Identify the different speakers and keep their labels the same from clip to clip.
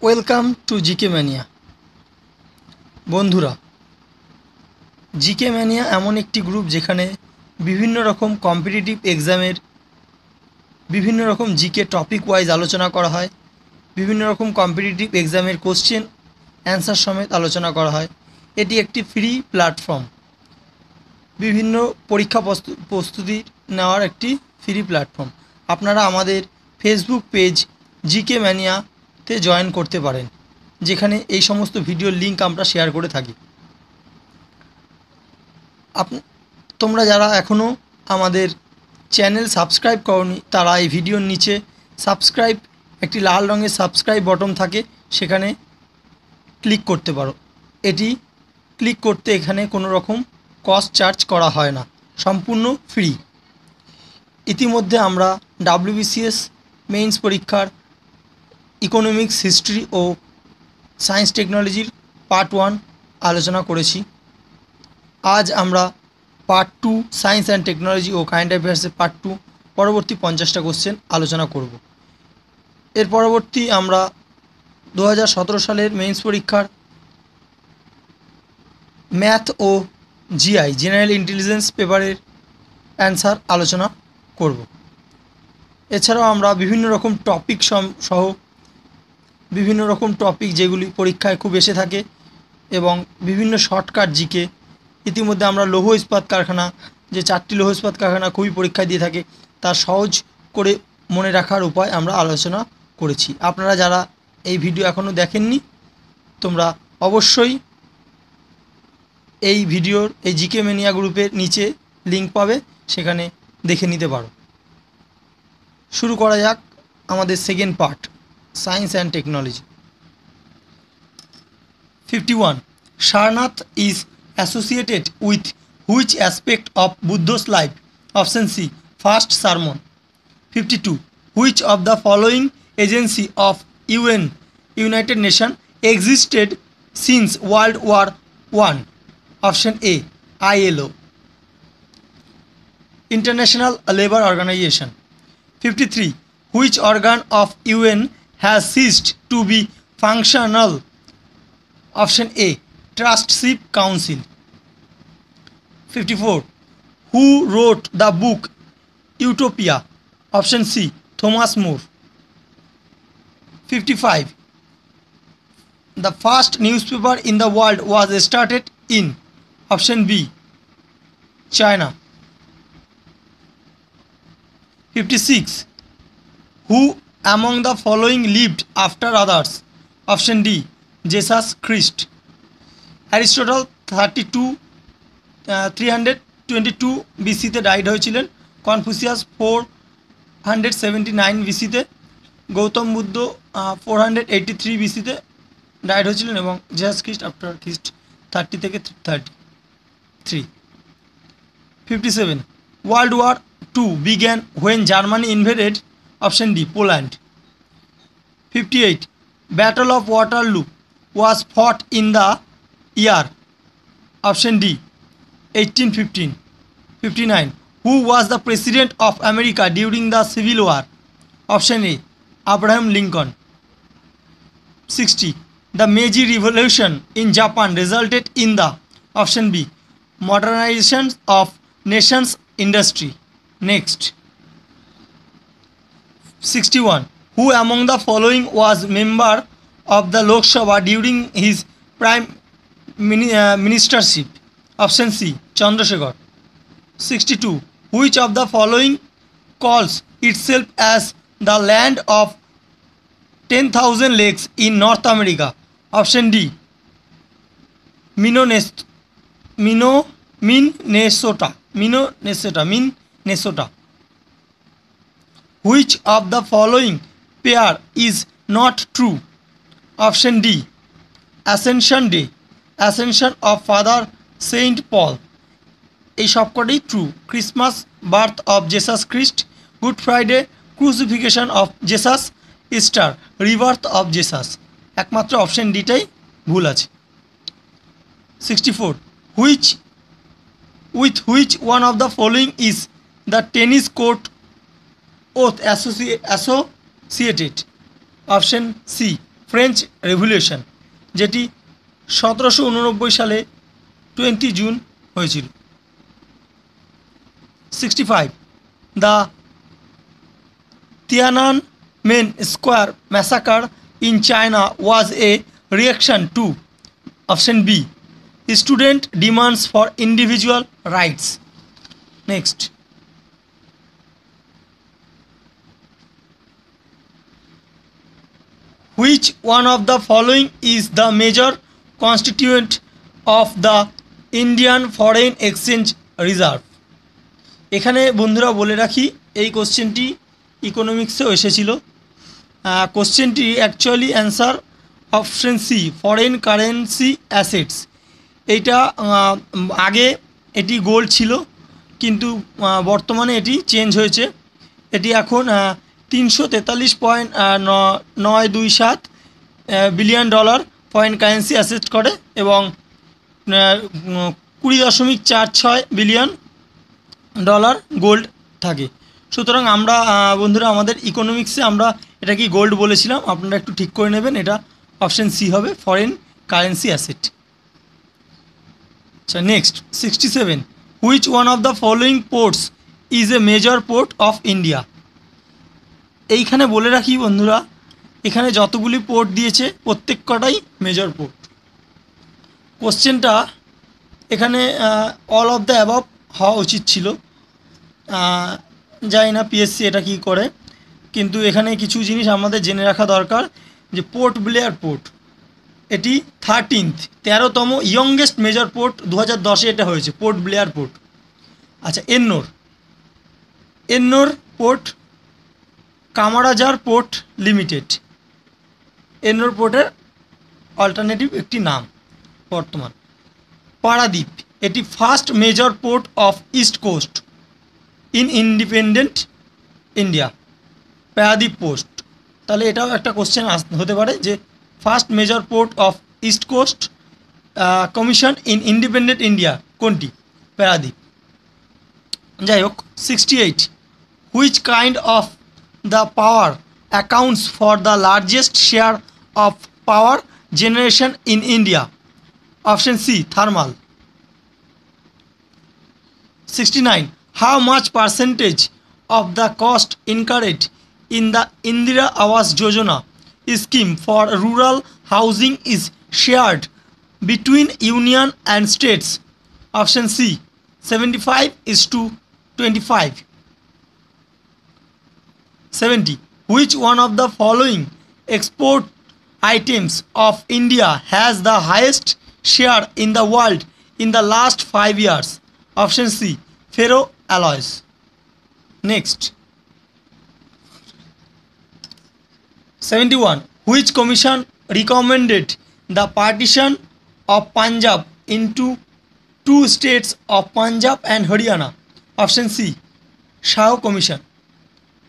Speaker 1: Welcome to GK mania. বন্ধুরা, GK mania এমন একটি গ্রুপ যেখানে বিভিন্ন রকম কম্পিটিটিভ এক্সামের বিভিন্ন রকম জিকে টপিক ওয়াইজ আলোচনা করা হয়। বিভিন্ন রকম কম্পিটিটিভ এক্সামের কোশ্চেন অ্যান্সার সমেত আলোচনা করা হয়। এটি একটি ফ্রি প্ল্যাটফর্ম, বিভিন্ন পরীক্ষা প্রস্তুতি নেওয়ার একটি ফ্রি প্ল্যাটফর্ম। আপনারা আমাদের ফেসবুক পেজ জিকে ম্যানিয়াতে জয়েন করতে পারেন, যেখানে এই সমস্ত ভিডিওর লিঙ্ক আমরা শেয়ার করে থাকি। তোমরা যারা এখনও আমাদের চ্যানেল সাবস্ক্রাইব করনি, তারা এই ভিডিওর নিচে সাবস্ক্রাইব, একটি লাল রঙের সাবস্ক্রাইব বটন থাকে, সেখানে ক্লিক করতে পারো। এটি ক্লিক করতে এখানে কোনো রকম কস্ট চার্জ করা হয় না, সম্পূর্ণ ফ্রি। ইতিমধ্যে আমরা WBCS মেইনস পরীক্ষার ইকোনমিক্স, হিস্ট্রি ও সায়েন্স টেকনোলজির পার্ট 1 আলোচনা করেছি। আজ আমরা পার্ট 2 সায়েন্স অ্যান্ড টেকনোলজি ও কারেন্ট অ্যাফেয়ার্সের পার্ট 2 পরবর্তী 50টা কোশ্চেন আলোচনা করব। এর পরবর্তী আমরা 2017 সালের মেইনস পরীক্ষার ম্যাথ ও জিআই জেনারেল ইন্টেলিজেন্স পেপারের অ্যান্সার আলোচনা করব। এছাড়াও আমরা বিভিন্ন রকম টপিক সহ বিভিন্ন রকম টপিক যেগুলি পরীক্ষায় খুব এসে থাকে এবং বিভিন্ন শর্টকাট জিকে, ইতিমধ্যে আমরা লৌহ ইস্পাত কারখানা, যে 4টি লৌহ ইস্পাত কারখানা খুবই পরীক্ষায় দিয়ে থাকে, তার সহজ করে মনে রাখার উপায় আমরা আলোচনা করেছি। আপনারা যারা এই ভিডিও এখনও দেখেননি, তোমরা অবশ্যই এই ভিডিওর এই জিকে ম্যানিয়া গ্রুপের নিচে লিঙ্ক পাবে, সেখানে দেখে নিতে পারো। শুরু করা যাক আমাদের second part, science and technology. 51. Sarnath is associated with which aspect of Buddha's life? Option C, first sermon. 52. Which of the following agency of UN, United Nations, existed since World War I? Option A, ILO, International Labour Organization. 53. Which organ of UN has ceased to be functional? Option A, Trustship Council. 54. Who wrote the book Utopia? Option C, Thomas More. 55. The first newspaper in the world was started in? Option B, China. 56. Who among the following lived after others? Option D, Jesus Christ. Aristotle 322 BC-তে died হয়েছিলেন, Confucius 479 BC-তে, Gautam Buddha 483 BC-তে died হয়েছিলেন এবং Jesus খ্রিস্ট after খ্রিস্ট 30 থেকে 33। 57. World War II began when Germany invaded? Option D, Poland. 58. Battle of Waterloo was fought in the year? Option D, 1815. 59. Who was the President of America during the Civil War? Option A, Abraham Lincoln. 60. The Meiji Revolution in Japan resulted in the? Option B, modernization of nation's industry. Next. 61. Who among the following was member of the Lok Sabha during his prime ministership? Option C, Chandrasekhar. 62. Which of the following calls itself as the land of 10,000 lakes in North America? Option D, Minnesota. Which of the following pair is not true? Option D, Ascension Day, Ascension of Father Saint Paul. এই সবকটাই true. Christmas, birth of Jesus Christ, good Friday, crucifixion of Jesus, Easter, rebirth of Jesus. একমাত্র option ডিটাই ভুল আছে। 64. With which one of the following is the tennis court oath associated? Option C, French revolution, যেটি 1789 সালে 20 June হয়েছিল। 65 the Tiananmen Square massacre in China was a reaction to option B, student demands for individual rights. Next, which one of the following is the major constituent of the Indian Foreign Exchange Reserve? এখানে বন্ধুরা বলে রাখি, এই কোশ্চেনটি ইকোনমিক্সেও এসেছিল। কোশ্চেনটি actually answer option C, foreign currency assets. এইটা আগে এটি গোল্ড ছিল, কিন্তু বর্তমানে এটি চেঞ্জ হয়েছে। এটি এখন 343.927 billion dollar foreign currency asset করে এবং 20.46 বিলিয়ন ডলার গোল্ড থাকে। সুতরাং আমরা বন্ধুরা আমাদের ইকোনমিক্সে আমরা এটা কি গোল্ড বলেছিলাম, আপনারা একটু ঠিক করে নেবেন, এটা অপশন সি হবে, ফরেন কারেন্সি অ্যাসেট। আচ্ছা, next 67 which one of the following ports is a major port of India? এইখানে বলে রাখি বন্ধুরা, এখানে যতগুলি পোর্ট দিয়েছে প্রত্যেক কটাই মেজর পোর্ট। কোশ্চেনটা এখানে অল অফ দ্য অ্যাবভ হওয়া উচিত ছিল, জানি না পিএসসি এটা কি করে, কিন্তু এখানে কিছু জিনিস আমাদের জেনে রাখা দরকার। যে পোর্ট ব্লেয়ার পোর্ট, এটি 13তম ইয়ংগেস্ট মেজর পোর্ট, 2010-এ এটা হয়েছে, পোর্ট ব্লেয়ার পোর্ট। আচ্ছা, Ennore port Kamarajar port limited, Ennore পোর্টের অল্টারনেটিভ একটি নাম বর্তমান। পারাদ্বীপ, এটি first major port of east coast in independent India, Paradip port. তাহলে এটাও একটা কোশ্চেন হতে পারে যে first major port of east coast commission in independent India কোনটি? পারাদ্বীপ। যাই হোক, 68 which kind of the power accounts for the largest share of power generation in India? Option C, thermal. 69 how much percentage of the cost incurred in the Indira Awas Yojana scheme for rural housing is shared between union and states? Option C, 75:25. 70 which one of the following export items of India has the highest share in the world in the last 5 years? Option C, ferro alloys. Next, 71 which commission recommended the partition of Punjab into two states of Punjab and Haryana? Option C, Shah Commission.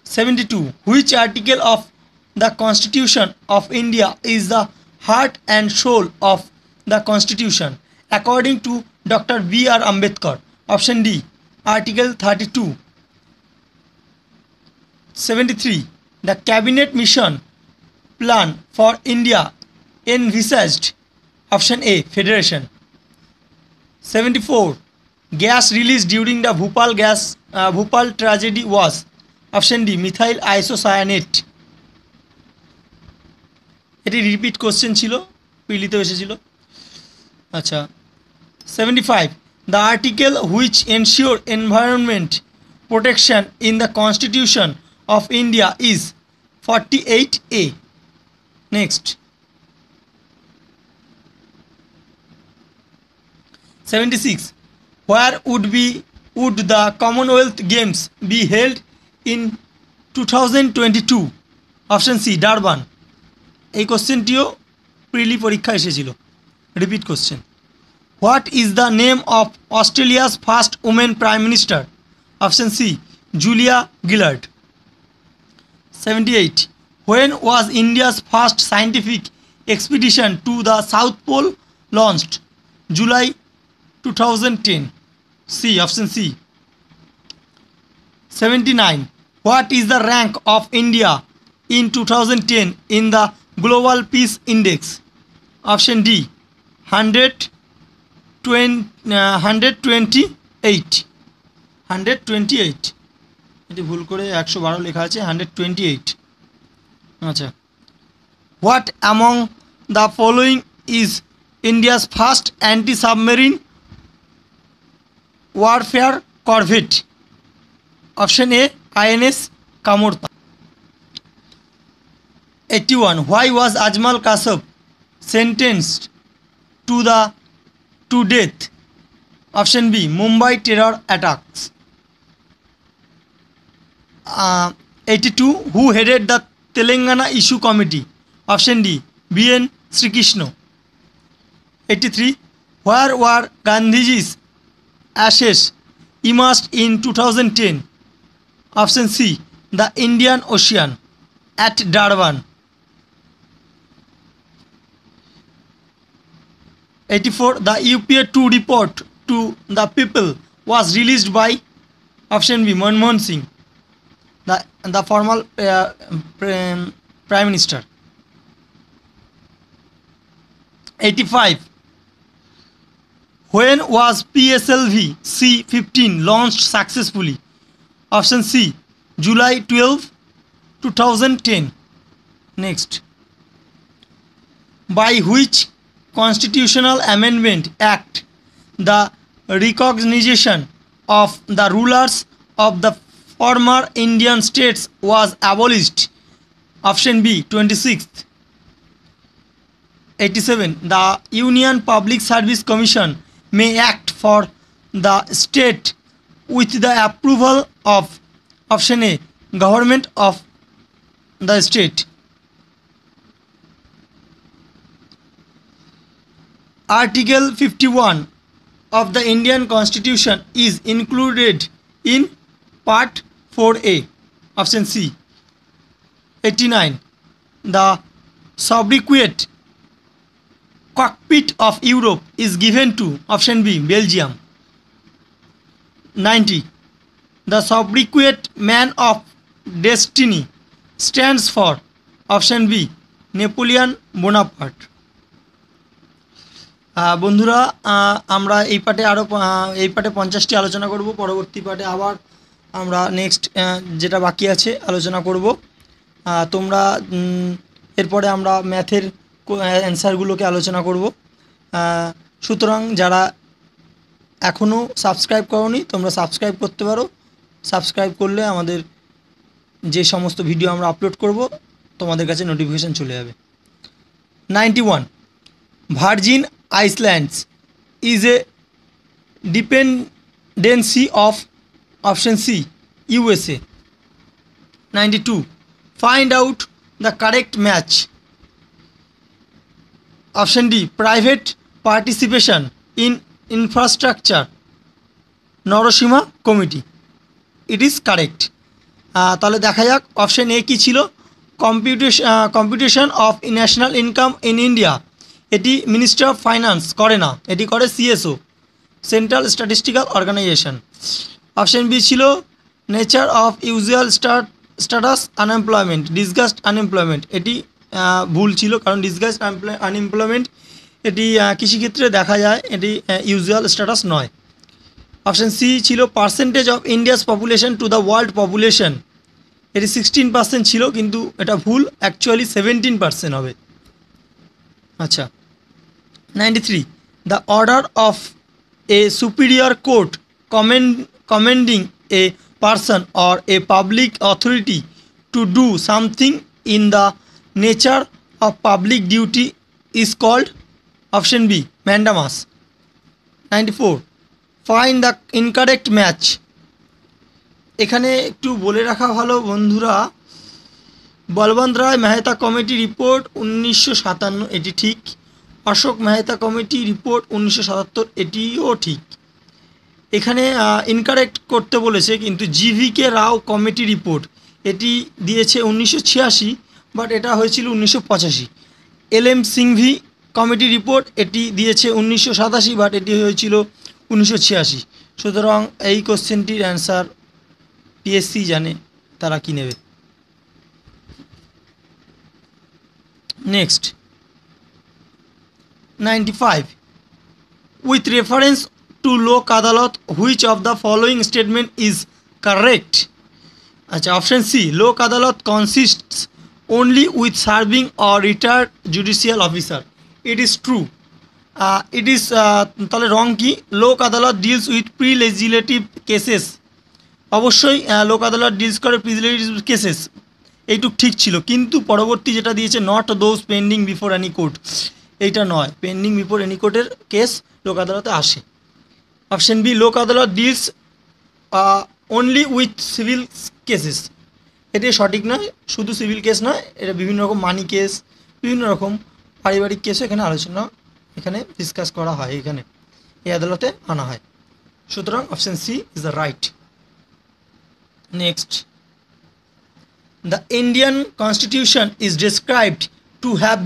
Speaker 1: 72 which article of the Constitution of India is the heart and soul of the Constitution according to Dr. B.R. Ambedkar? Option D, Article 32. 73 the cabinet mission plan for India envisaged? Option A, Federation. 74 gas released during the Bhopal tragedy was? Option D, methyl isocyanate. এটি repeat question ছিল, পিলিতেও এসেছিল। আচ্ছা, 75 the article which ensure environment protection in the Constitution of India is? 48A. Next, 76 where would the Commonwealth Games be held in 2022? Option C, Durban. এই কোশ্চেনটিও প্রিলি পরীক্ষা এসেছিল, repeat question. What is the name of Australia's first women prime minister? Option C, Julia Gillard. 78 when was India's first scientific expedition to the South Pole launched? July 2010. C, option C. 79 what is the rank of India in 2010 in the global piece index? Option D 128, 128, এটি ভুল করে 112 লেখা আছে, 128। আচ্ছা, what among the following is India's first anti submarine warfare corvette? Option A INS Kamorta. 81, why was Ajmal Kasab sentenced to death? Option B, Mumbai terror attacks. 82, who headed the Telangana issue committee? Option D, BN Srikrishna. 83, where were Gandhiji's ashes immersed in 2010? Option C, the Indian Ocean at Durban. 84, the UPA 2 report to the people was released by? Option B, Manmohan Singh, the former Prime Minister. 85, when was PSLV C-15 launched successfully? Option C, July 12, 2010. Next, by which constitutional amendment act the recognition of the rulers of the former Indian states was abolished? Option B, 26th. 87, the Union Public Service Commission may act for the state with the approval of? Option A, government of the state. Article 51 of the Indian Constitution is included in Part 4A. Option C. 89, the sobriquet cockpit of Europe is given to? Option B, Belgium. 90, the sobriquet man of destiny stands for? Option B, Napoleon Bonaparte. বন্ধুরা, আমরা এই পার্টে 50টি আলোচনা করব। পরবর্তী পার্টে আবার আমরা নেক্সট যেটা বাকি আছে আলোচনা করব। তোমরা এরপরে আমরা ম্যাথের অ্যান্সারগুলোকে আলোচনা করব। সুতরাং যারা এখনও সাবস্ক্রাইব করোনি তোমরা সাবস্ক্রাইব করতে পারো। সাবস্ক্রাইব করলে আমাদের যে সমস্ত ভিডিও আমরা আপলোড করব তোমাদের কাছে নোটিফিকেশান চলে যাবে। 91, virgin Islands is a dependency of? Option C, USA. 92, find out the correct match. Option D, private participation in infrastructure, Noroshima Committee. It is correct. তাহলে দেখা যাক অপশন এ কী ছিল? Computation of national income in India, এটি ministry of finance করে না, এটি করে CSO, central statistical organisation. Option B ছিল nature of usual status unemployment, disguised unemployment, এটি ভুল ছিল কারণ ডিসগাস্ট আনএমপ্লয়মেন্ট এটি কৃষিক্ষেত্রে দেখা যায়, এটি ইউজুয়াল স্ট্যাটাস নয়। অপশন সি ছিল percentage of India's population to the world population, এটি 16% ছিল কিন্তু এটা ভুল, অ্যাকচুয়ালি 17% হবে। আচ্ছা, 93, the order of a superior court commending a person or a public authority to do something in the nature of public duty is called? Option B, mandamus. 94, find the incorrect match. এখানে একটু বলে রাখা ভালো বন্ধুরা, বলবন্ত রায় Mehta committee report 1957, এটি ঠিক। Ashok Mehta committee report 1977, এটিও ঠিক। এখানে ইনকারেক্ট করতে বলেছে, কিন্তু জিভিকে রাও কমিটি রিপোর্ট এটি দিয়েছে 1986, বাট এটা হয়েছিল 1985। এলএম সিংভি কমিটি রিপোর্ট এটি দিয়েছে 1987, বাট এটি হয়েছিল 1986। সুতরাং এই কোশ্চেনটির অ্যান্সার পিএসসি জানে তারা কী নেবে। নেক্সট 95 with reference to লোক আদালত which of the following statement is correct? আচ্ছা অপশন সি লোক আদালত consists only with serving or retired judicial officer. It is true. It is তাহলে রং কি লোক আদালত deals with pre legislative cases, অবশ্যই লোক আদালত ডিলস করে প্রি লেজিসলেটিভ কেসেস, এইটুক ঠিক ছিল, কিন্তু পরবর্তী যেটা দিয়েছে not those pending before any court, এইটা নয়, পেন্ডিং বিফোর এনি কোর্টের কেস লোক আদালতে আসে। অপশন বি লোক আদালত deals only with civil cases, এটি সঠিক নয়, শুধু সিভিল কেস নয়, এটা বিভিন্ন রকম মানি কেস, বিভিন্ন রকম পারিবারিক কেসও এখানে আলোচনা, এখানে ডিসকাস করা হয়, এখানে এই আদালতে আনা হয়। সুতরাং option C is the right. Next, the Indian Constitution is described to have